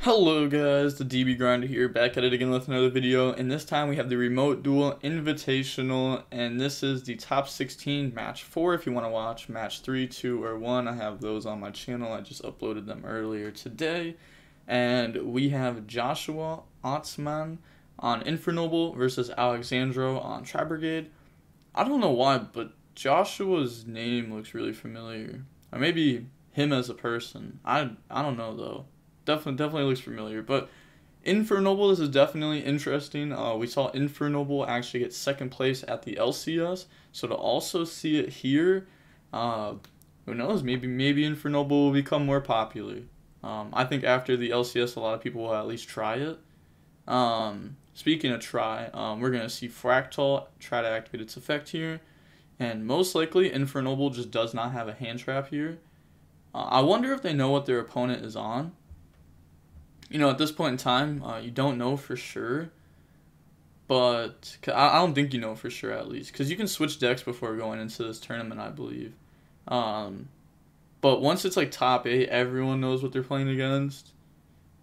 Hello guys, the DB Grinder here, back at it again with another video, and this time we have the Remote Duel Invitational, and this is the top 16 match 4 if you want to watch match 3, 2, or 1. I have those on my channel, I just uploaded them earlier today, and we have Joshua Otzman on Infernoble versus Alexandro on Tri-Brigade. I don't know why, but Joshua's name looks really familiar, or maybe him as a person. I don't know though. Definitely looks familiar, but Infernoble, this is definitely interesting. We saw Infernoble actually get second place at the LCS, so to also see it here, who knows, maybe Infernoble will become more popular. I think after the LCS, a lot of people will at least try it. Speaking of try, we're going to see Fractal try to activate its effect here, and most likely Infernoble just does not have a hand trap here. I wonder if they know what their opponent is on. You know, at this point in time, you don't know for sure, but I don't think you know for sure, at least, because you can switch decks before going into this tournament, I believe. But once it's like top 8, everyone knows what they're playing against.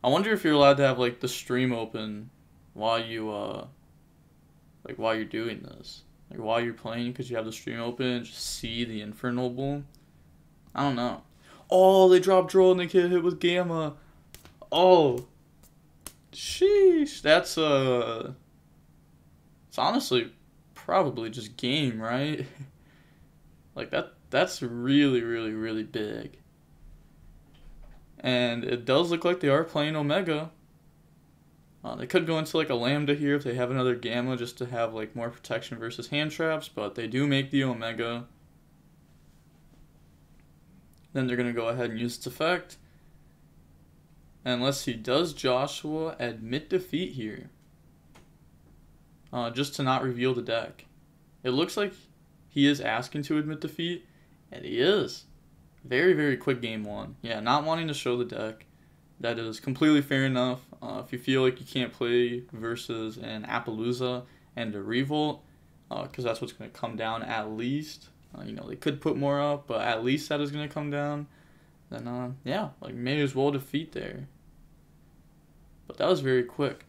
I wonder if you're allowed to have like the stream open while you while you're doing this, like while you're playing, because you have the stream open and just see the Infernoble. I don't know. Oh, they dropped Droll and they get hit with Gamma. Oh, sheesh, that's it's honestly probably just game, right? Like that's really big. And it does look like they are playing Omega. They could go into like a Lambda here if they have another Gamma, just to have like more protection versus hand traps, but they do make the Omega. Then they're gonna go ahead and use its effect. And let's see, does Joshua admit defeat here? Just to not reveal the deck. It looks like he is asking to admit defeat, and he is. Very quick game 1. Yeah, not wanting to show the deck. That is completely fair enough. If you feel like you can't play versus an Appaloosa and a Revolt, because that's what's going to come down at least. You know, they could put more up, but at least that is going to come down. Then, yeah, like may as well defeat there. But that was very quick.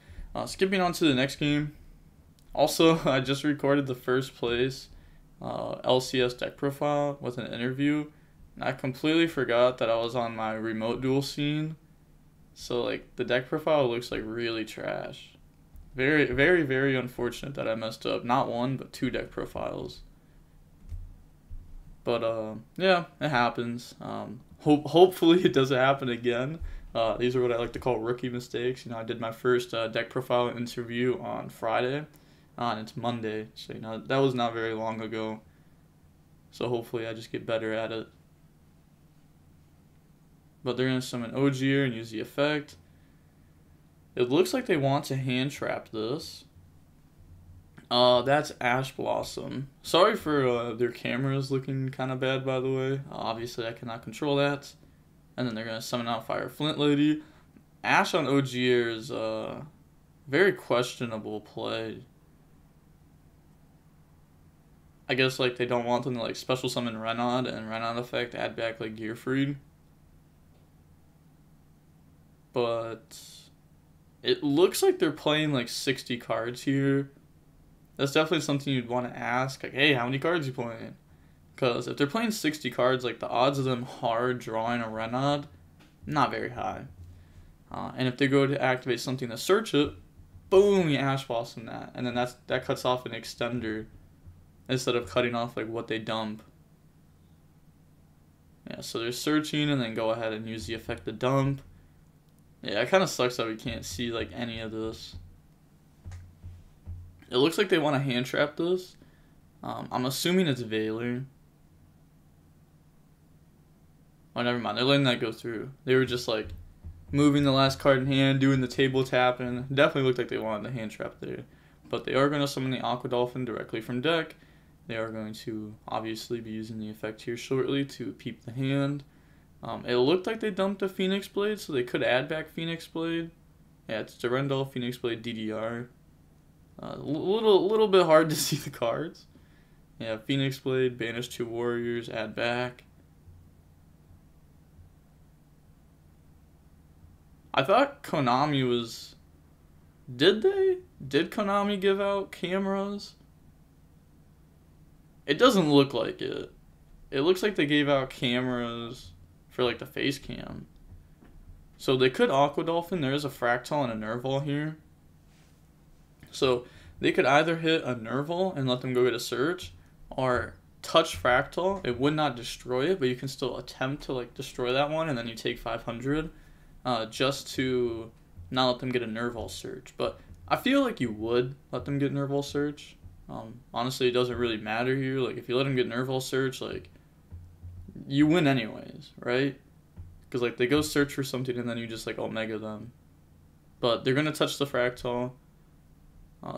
Skipping on to the next game. Also, I just recorded the first place LCS deck profile with an interview. And I completely forgot that I was on my remote duel scene. So, like, the deck profile looks like really trash. Very unfortunate that I messed up. Not one, but 2 deck profiles. But, yeah, it happens. Hopefully it doesn't happen again. These are what I like to call rookie mistakes. You know, I did my first deck profile interview on Friday, and it's Monday, so you know that was not very long ago. So hopefully I just get better at it. But they're gonna summon Ogier and use the effect. It looks like they want to hand trap this. That's Ash Blossom. Sorry for their cameras looking kind of bad, by the way. Obviously I cannot control that. And then they're going to summon out Fire Flint Lady. Ash on Ogier is a very questionable play. I guess like they don't want them to like special summon Renaud and Renaud effect add back like Gearfried. But it looks like they're playing like 60 cards here. That's definitely something you'd want to ask. Like, hey, how many cards are you playing? Because if they're playing 60 cards, like the odds of them hard drawing a Renaud, not very high. And if they go to activate something to search it, boom, you Ash Blossom that. And then that cuts off an extender instead of cutting off like what they dump. Yeah, so they're searching and then go ahead and use the effect to dump. Yeah, it kind of sucks that we can't see like any of this. It looks like they want to hand trap this. I'm assuming it's Valor. Oh, never mind. They're letting that go through. They were just like moving the last card in hand, doing the table tapping. Definitely looked like they wanted the hand trap there. But they are going to summon the Aqua Dolphin directly from deck. They are going to obviously be using the effect here shortly to peep the hand. It looked like they dumped a Phoenix Blade, so they could add back Phoenix Blade. Yeah, it's Durendal, Phoenix Blade, DDR. Little bit hard to see the cards. Yeah, Phoenix Blade, banish 2 warriors, add back. I thought Konami was... Did they? Did Konami give out cameras? It doesn't look like it. It looks like they gave out cameras for like the face cam. So they could Aqua Dolphin. There is a Fractal and a Nerval here. So they could either hit a Nerval and let them go get a search, or touch Fractal. It would not destroy it, but you can still attempt to like destroy that one, and then you take 500 just to not let them get a Nerval search. But I feel like you would let them get Nerval search. Honestly, it doesn't really matter here. Like, if you let them get Nerval search, like, you win anyways, right? Because, like, they go search for something and then you just, like, Omega them. But they're going to touch the Fractal.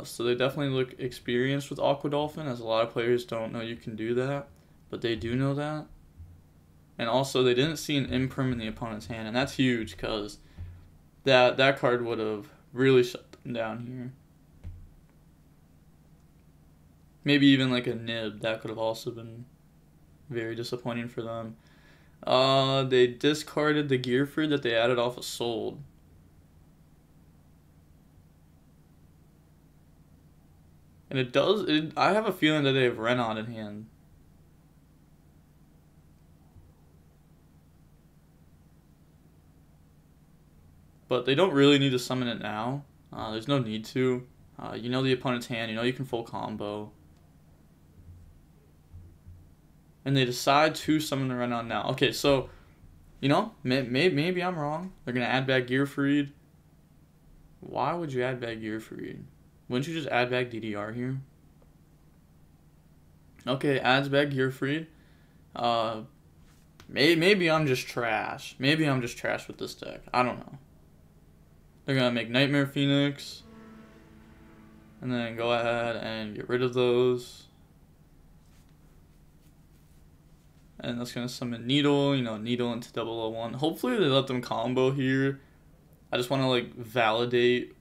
So they definitely look experienced with Aqua Dolphin, as a lot of players don't know you can do that. But they do know that. And also, they didn't see an Imperm in the opponent's hand. And that's huge, because that card would have really shut them down here. Maybe even like a Nib, that could have also been very disappointing for them. They discarded the Gearfried that they added off of Sold. And I have a feeling that they have Renaud in hand. But they don't really need to summon it now. There's no need to. You know the opponent's hand, you know you can full combo. And they decide to summon the Renaud now. Okay, so, you know, maybe I'm wrong. They're going to add back Gearfried. Why would you add back Gearfried? Wouldn't you just add back DDR here? Okay, adds back Gearfried. Maybe I'm just trash. Maybe I'm just trash with this deck. I don't know. They're going to make Nightmare Phoenix. And then go ahead and get rid of those. And that's going to summon Needle, you know, Needle into 001. Hopefully they let them combo here. I just want to, like, validate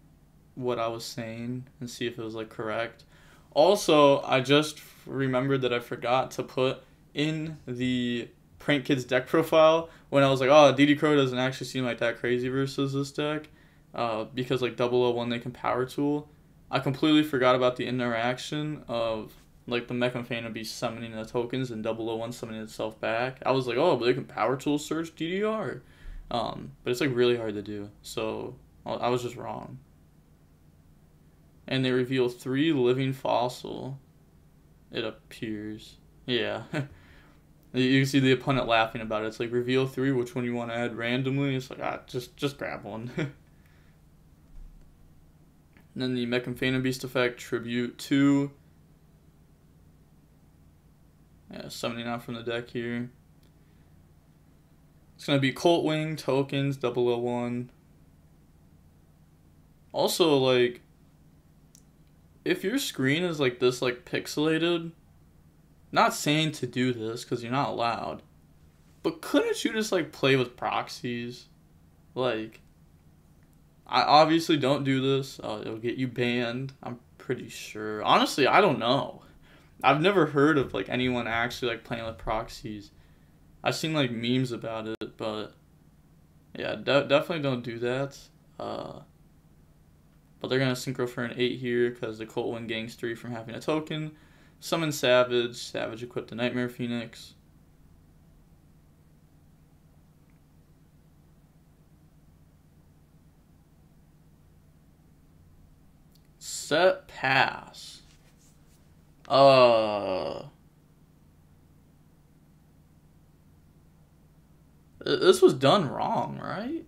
what I was saying and see if it was, like, correct. Also, I just remembered that I forgot to put in the Prank Kids deck profile when I was like, oh, dotKuro doesn't actually seem like that crazy versus this deck. Because, like, 001 they can Power Tool. I completely forgot about the interaction of... like the Mecham be summoning the tokens and 001 summoning itself back. I was like, oh, but they can Power Tool search DDR. But it's like really hard to do. So I was just wrong. And they reveal 3 living fossil. It appears. Yeah. You can see the opponent laughing about it. It's like, reveal 3, which one you want to add randomly. It's like, just grab one. And then the Mecham Beast effect, tribute 2. Yeah, summoning out from the deck here. It's going to be Colt Wing, tokens, 001. Also, like, if your screen is like this, like, pixelated, not saying to do this, because you're not allowed, but couldn't you just, like, play with proxies? Like, I obviously don't do this. It'll get you banned, I'm pretty sure. Honestly, I don't know. I've never heard of, like, anyone actually, like, playing with proxies. I've seen, like, memes about it, but, yeah, definitely don't do that. But they're going to synchro for an 8 here, because the Colt Wing gangs 3 from having a token. Summon Savage. Savage equipped the Nightmare Phoenix. Set pass. This was done wrong, right?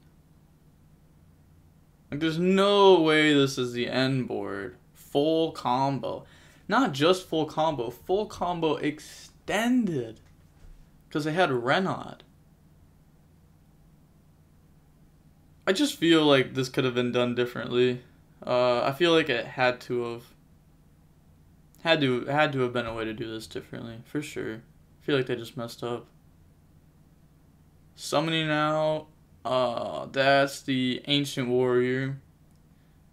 Like, there's no way this is the end board. Full combo. Not just full combo extended. Because they had Renaud. I just feel like this could have been done differently. I feel like it had to have been a way to do this differently, for sure. I feel like they just messed up. Summoning out, that's the Ancient Warrior.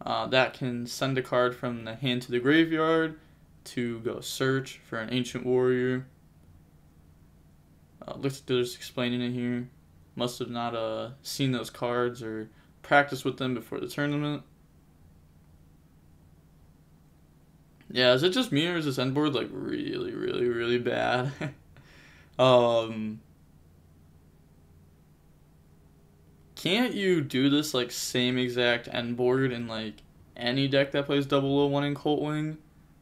That can send a card from the hand to the graveyard to go search for an Ancient Warrior. Looks like they're just explaining it here. Must have not seen those cards or practice with them before the tournament. Yeah, is it just me or is this end board like really, really, really bad? Can't you do this like same exact end board in like any deck that plays 001 in Cult Wing?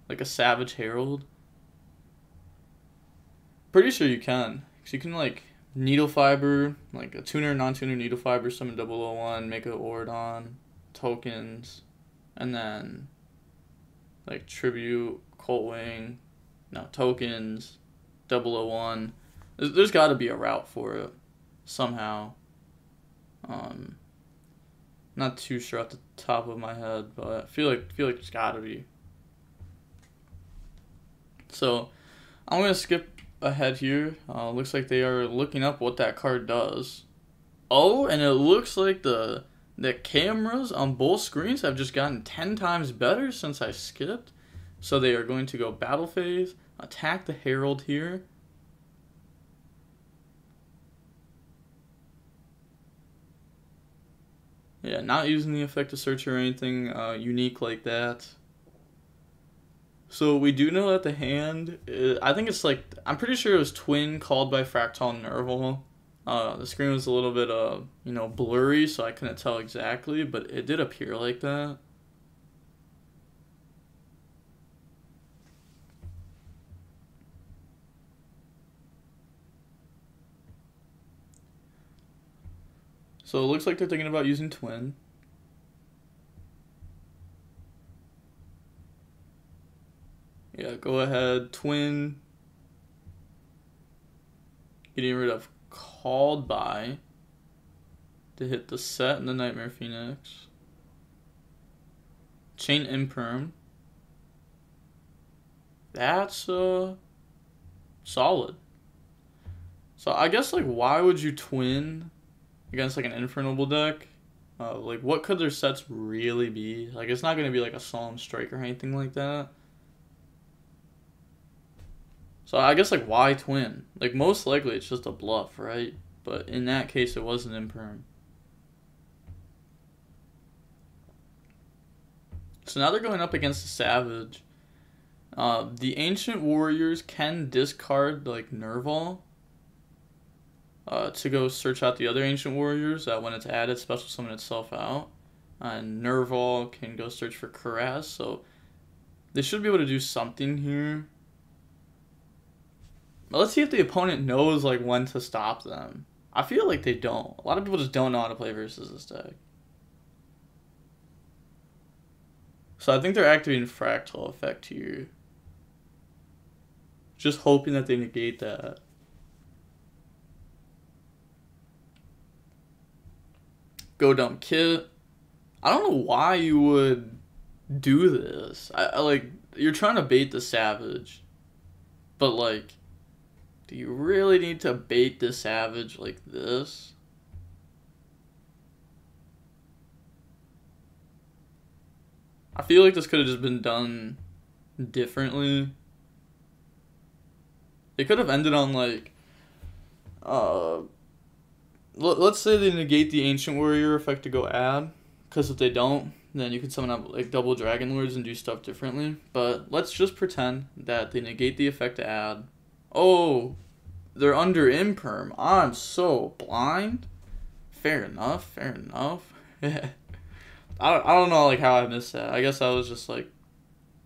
Like a Savage Herald? Pretty sure you can. Because you can like Needle Fiber, like a tuner, non-tuner Needle Fiber, summon 001, make a Ordon, tokens, and then like Tribute, Cult Wing, no, tokens, 001. There's got to be a route for it somehow. Not too sure at the top of my head, but I feel like there's got to be. So I'm gonna skip ahead here. Looks like they are looking up what that card does. Oh, and it looks like the cameras on both screens have just gotten 10 times better since I skipped. So they are going to go battle phase, attack the Herald here. Yeah, not using the effect to search or anything unique like that. So we do know that the hand, I think it's like, I'm pretty sure it was twin called by Fractal Nerval. The screen was a little bit, you know, blurry, so I couldn't tell exactly, but it did appear like that. So it looks like they're thinking about using twin. Yeah, go ahead, twin. Getting rid of called by to hit the set and the Nightmare Phoenix. Chain Imperm. That's solid. So I guess like why would you twin against like an Infernable deck? Like what could their sets really be? Like it's not gonna be like a Solemn Strike or anything like that. So I guess like why twin? Like most likely it's just a bluff, right? But in that case it was an Imperm. So now they're going up against the Savage. The Ancient Warriors can discard like Nerval to go search out the other Ancient Warriors when it's added, special summon itself out. And Nerval can go search for Caress, so they should be able to do something here. But let's see if the opponent knows like when to stop them. I feel like they don't. A lot of people just don't know how to play versus this deck. So I think they're activating Fractal Effect here. Just hoping that they negate that. Go dump Kit. I don't know why you would do this. I like, you're trying to bait the Savage. But like, do you really need to bait the Savage like this? I feel like this could have just been done differently. It could have ended on like, let's say they negate the Ancient Warrior effect to go add, because if they don't, then you can summon up like double Dragon Lords and do stuff differently. But let's just pretend that they negate the effect to add. Oh, they're under Imperm. I'm so blind. Fair enough, fair enough. I don't know like how I missed that. I guess I was just like,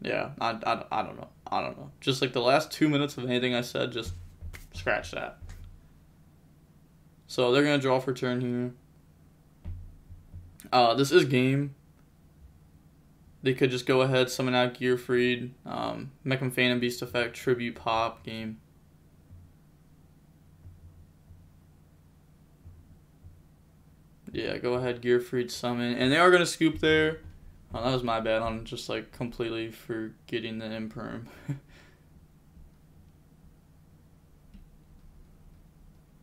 yeah, I don't know. Just like the last 2 minutes of anything I said, just scratch that. So they're going to draw for turn here. This is game. They could just go ahead, summon out Gearfried, Mechan Phantom Beast effect, Tribute Pop, game. Yeah, go ahead, Gearfried, summon. And they are going to scoop there. Oh, that was my bad on just like completely forgetting the Imperm.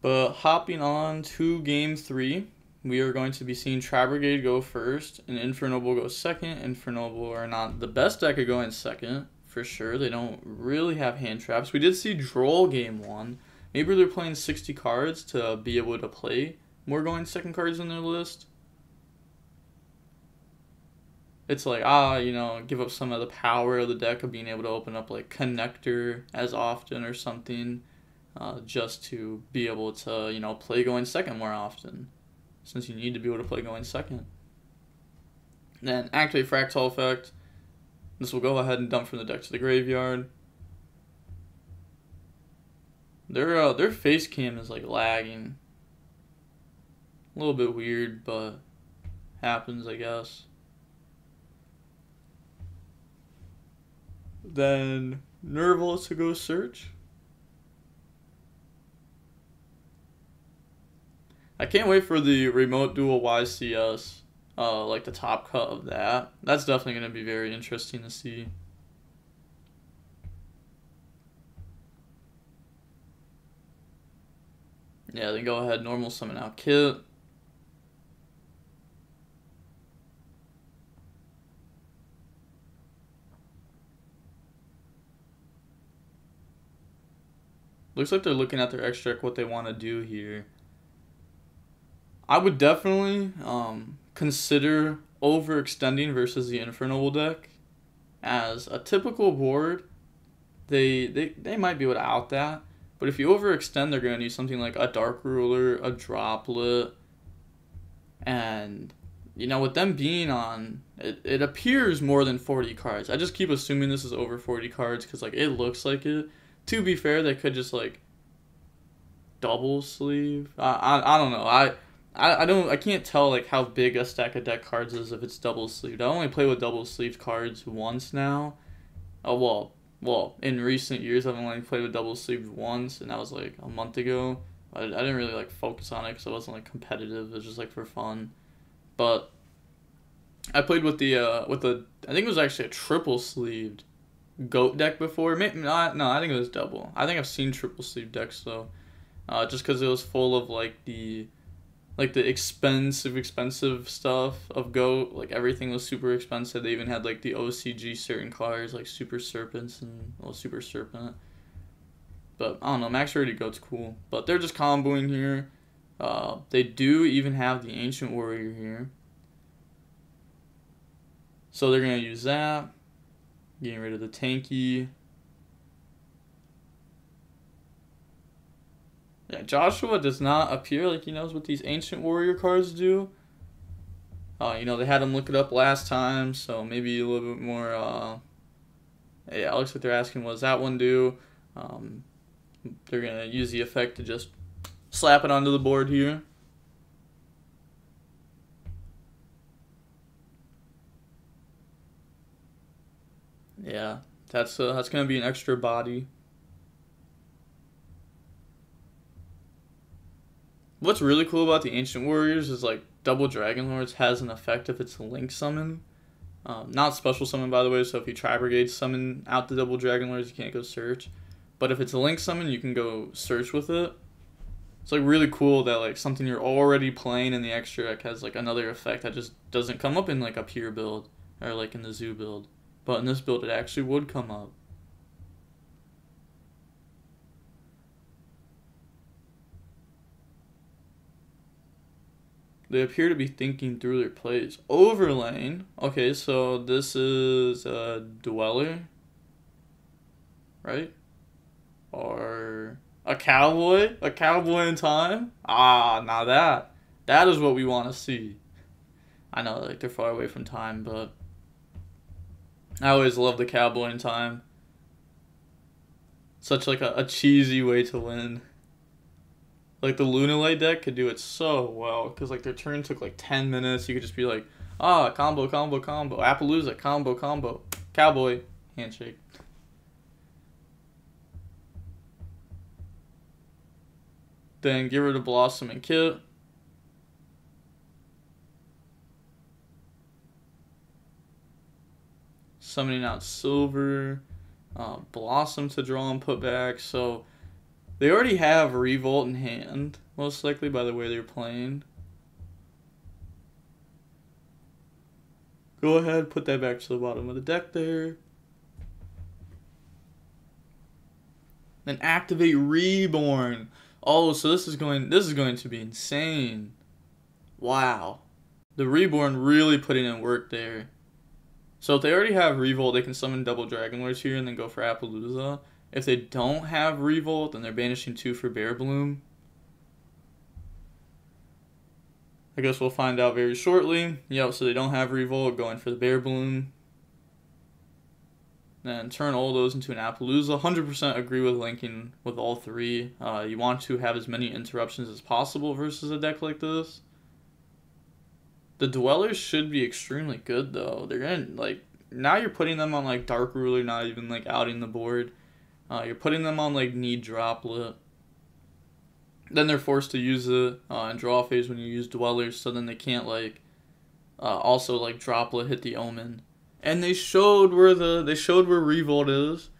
But hopping on to game 3, we are going to be seeing Tri-Brigade go first, and Infernoble go second. Infernoble are not the best deck at going second, for sure. They don't really have hand traps. We did see Droll game 1. Maybe they're playing 60 cards to be able to play more going second cards in their list. it's like, you know, give up some of the power of the deck of being able to open up like Connector as often or something, just to be able to, you know, play going second more often, since you need to be able to play going second. Then activate Fractal Effect. This will go ahead and dump from the deck to the graveyard. Their face cam is like lagging. A little bit weird, but happens, I guess. Then Nervous to go search. I can't wait for the remote duel YCS, like the top cut of that. That's definitely going to be very interesting to see. Yeah, then go ahead, normal summon out Kit. Looks like they're looking at their extract, what they want to do here. I would definitely consider overextending versus the Infernal deck. As a typical board, they might be able to out that. But if you overextend, they're going to need something like a Dark Ruler, a Droplet. And, you know, with them being on, it appears more than 40 cards. I just keep assuming this is over 40 cards because, like, it looks like it. To be fair, they could just, like, double sleeve. I don't know. I can't tell, like, how big a stack of deck cards is if it's double sleeved. I only play with double sleeved cards once now. Oh, well, in recent years, I've only played with double sleeved once, and that was, like, a month ago. I didn't really, like, focus on it because it wasn't, like, competitive. It was just, like, for fun. But I played with the, I think it was actually a triple sleeved GOAT deck before. Maybe not, no, I think it was double. I think I've seen triple sleeve decks, though. Just because it was full of, like, the expensive stuff of GOAT. Like, everything was super expensive. They even had, like, the OCG certain cards, like Super Serpents and, well, Super Serpent. But, I don't know, Max Rarity GOAT's cool. But they're just comboing here. They do even have the Ancient Warrior here. So they're going to use that. Getting rid of the tanky. Yeah, Joshua does not appear like he knows what these Ancient Warrior cards do. You know, they had him look it up last time, so maybe a little bit more, yeah, it looks like they're asking, what does that one do? They're going to use the effect to just slap it onto the board here. Yeah, that's going to be an extra body. What's really cool about the Ancient Warriors is, like, Double Dragon Lords has an effect if it's a Link Summon. Not Special Summon, by the way, so if you Tri-Brigade summon out the Double Dragon Lords, you can't go search. But if it's a Link Summon, you can go search with it. It's, like, really cool that, like, something you're already playing in the extra deck has, like, another effect that just doesn't come up in, like, a pure build, or, like, in the Zoo build. But in this build, it actually would come up. They appear to be thinking through their plays. Overlaying. Okay, so this is a Dweller. Right? Or a Cowboy? A Cowboy in Time? Now that is what we want to see. I know, like, they're far away from Time, but I always love the Cowboy in Time. Such, like, a cheesy way to win. Like, the Lunalay deck could do it so well, because, like, their turn took, like, 10 minutes. You could just be like, combo, combo, combo. Appaloosa, combo, combo. Cowboy, handshake. Then get rid of Blossom and Kit. Summoning out Silver. Blossom to draw and put back, so they already have Revolt in hand, most likely by the way they're playing. Go ahead, put that back to the bottom of the deck there. Then activate Reborn. Oh, so this is going to be insane. Wow. The Reborn really putting in work there. So if they already have Revolt, they can summon double Dragon Lords here and then go for Appaloosa. If they don't have Revolt, then they're banishing 2 for Bear Bloom. I guess we'll find out very shortly. Yep, so they don't have Revolt, going for the Bear Bloom. Then turn all those into an Appaloosa. 100% agree with linking with all 3. You want to have as many interruptions as possible versus a deck like this. The Dwellers should be extremely good though. They're gonna, like, now you're putting them on like Dark Ruler, not even like outing the board. You're putting them on like Need Droplet. Then they're forced to use it in draw phase when you use Dwellers, so then they can't like also like Droplet hit the Omen. And they showed where Revolt is.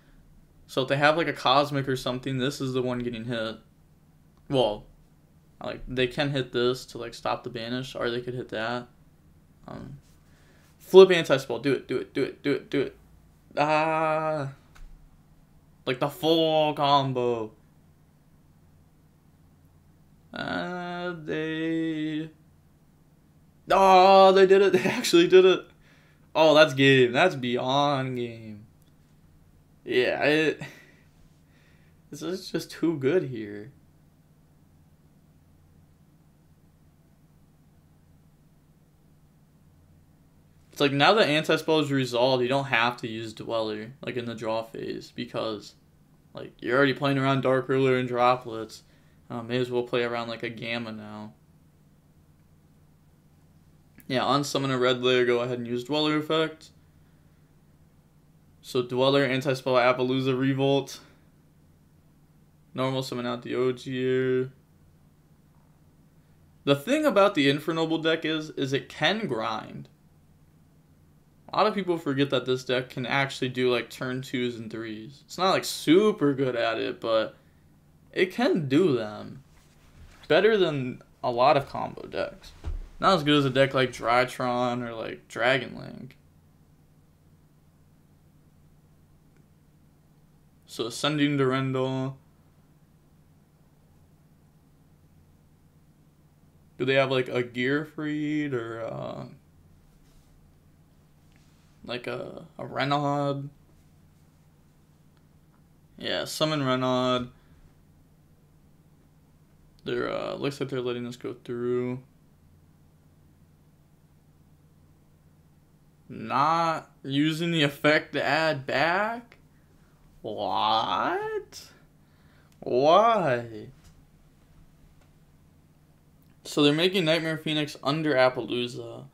So if they have like a Cosmic or something, this is the one getting hit. Well, like they can hit this to like stop the banish, or they could hit that. Flip anti-spell. Do it. Do it. Do it. Do it. Do it. Ah. Like the full combo. They did it. They actually did it. Oh, that's game. That's beyond game. Yeah, this is just too good here. It's like now that anti-spell is resolved, you don't have to use Dweller like in the draw phase because like you're already playing around Dark Ruler and Droplets. May as well play around like a Gamma now. Yeah, unsummon a red layer, go ahead and use Dweller effect. So Dweller, anti-spell, Appaloosa, Revolt. Normal summon out the Ogier. The thing about the Infernoble deck is it can grind. A lot of people forget that this deck can actually do like turn 2s and 3s. It's not like super good at it, but it can do them. Better than a lot of combo decks. Not as good as a deck like Drytron or like Dragon Link. So Ascending Durendal. Do they have like a Gearfried or like a Renaud? Yeah, summon Renaud. They're looks like they're letting this go through. Not using the effect to add back? What? Why? So they're making Nightmare Phoenix under Appaloosa.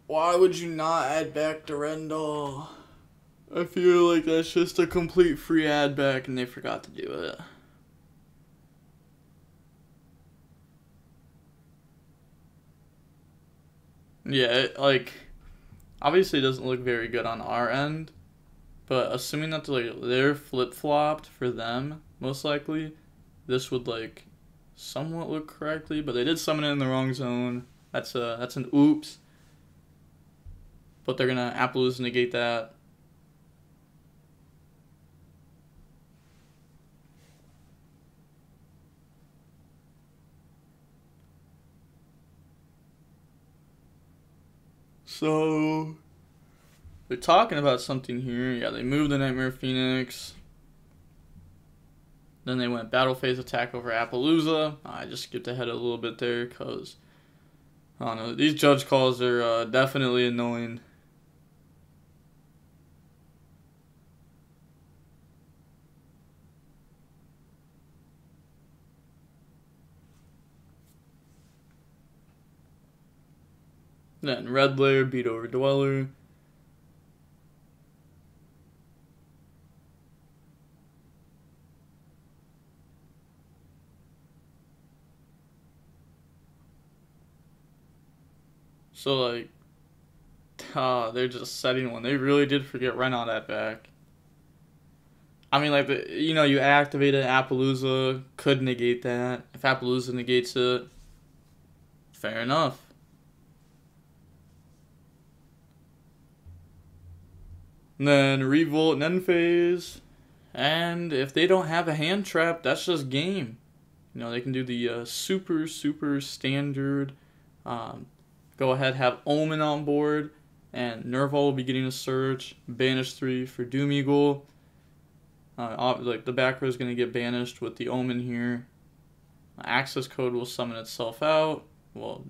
Why would you not add back Durendal? I feel like that's just a complete free add back and they forgot to do it. Yeah, it, like, obviously it doesn't look very good on our end, but assuming that they're flip-flopped for them, most likely, this would, like, somewhat look correctly, but they did summon it in the wrong zone. That's an oops. But they're gonna Appaloosa negate that. So they're talking about something here. Yeah, they moved the Nightmare Phoenix. Then they went battle phase attack over Appaloosa. I just skipped ahead a little bit there because I don't know. These judge calls are definitely annoying. Then red layer beat over Dweller. So like, they're just setting one. They really did forget Renaud at back. I mean, like, you activated Appaloosa, could negate that. If Appaloosa negates it, fair enough. And then Revolt and end phase. And if they don't have a hand trap, that's just game. They can do the super standard. Go ahead, have Omen on board. And Nerval will be getting a search. Banish 3 for Doomeagle. Like the back row is going to get banished with the Omen here. Access code will summon itself out. Well,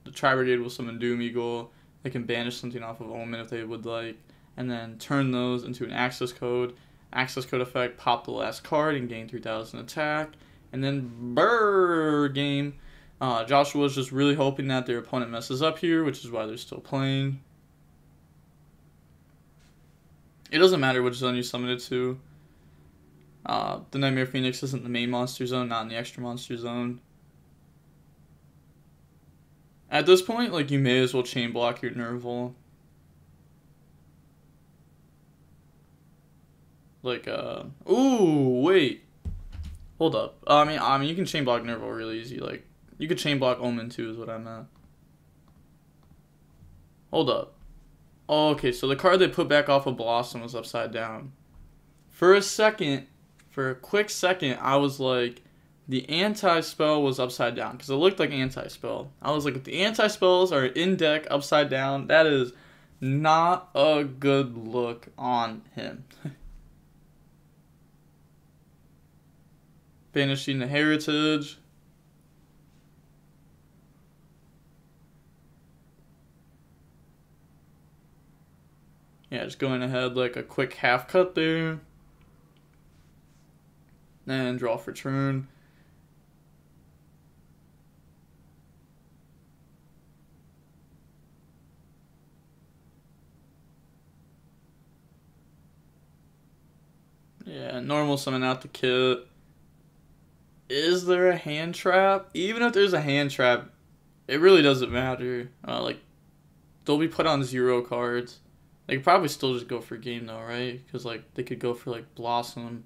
the Tri-Brigade will summon Doomeagle. They can banish something off of Omen if they would like. And then turn those into an access code. Access code effect, pop the last card and gain 3,000 attack. And then brrr game. Joshua's just really hoping that their opponent messes up here, which is why they're still playing. It doesn't matter which zone you summon it to. The Nightmare Phoenix isn't the main monster zone, not in the extra monster zone. At this point, like, you may as well chain block your Nerval. Like, ooh, wait. Hold up. I mean, you can chain block Nerval really easy. Like, you could chain block Omen too, is what I meant. Hold up. Oh, okay, so the card they put back off of Blossom was upside down. For a quick second, I was like, the anti-spell was upside down, because it looked like anti-spell. I was like, if the anti-spells are in deck upside down, that is not a good look on him. Banishing the Heritage. Yeah, just going ahead like a quick half cut there. And draw for turn. Yeah, normal summon out the kit. Is there a hand trap? Even if there's a hand trap, it really doesn't matter. Like, they'll be put on 0 cards. They could probably still just go for game though, right? Because like they could go for like Blossom,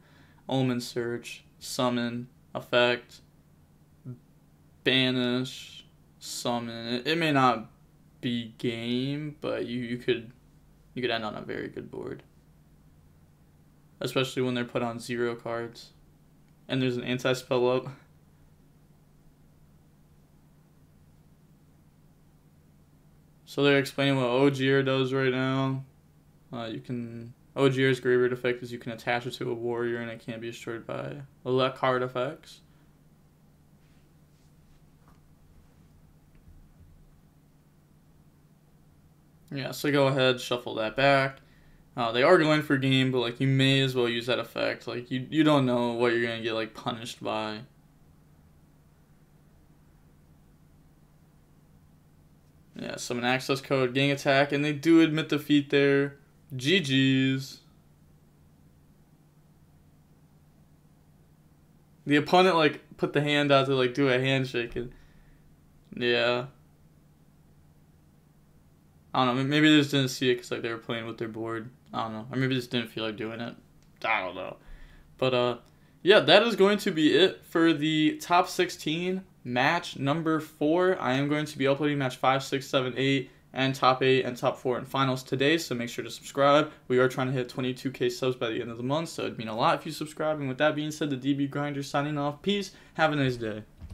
Omen Search, Summon, Effect, Banish, Summon. It may not be game, but you could end on a very good board. Especially when they're put on 0 cards. And there's an anti-spell up. So they're explaining what OGR does right now. OGR's graveyard effect is you can attach it to a warrior and it can't be destroyed by elect card effects. Yeah, so go ahead, shuffle that back. They are going for game, but like you may as well use that effect. Like you don't know what you're gonna get like punished by. Yeah, summon access code, gang attack, and they do admit defeat there. GG's. The opponent like put the hand out to like do a handshake and yeah. I don't know, maybe they just didn't see it because like they were playing with their board. I don't know. Or maybe they just didn't feel like doing it. I don't know. But yeah, that is going to be it for the top 16 match number 4. I am going to be uploading match 5, 6, 7, 8 and top 8 and top 4 and finals today, so make sure to subscribe. We are trying to hit 22k subs by the end of the month, so it'd mean a lot if you subscribe. And with that being said, the DB Grinder signing off. Peace. Have a nice day.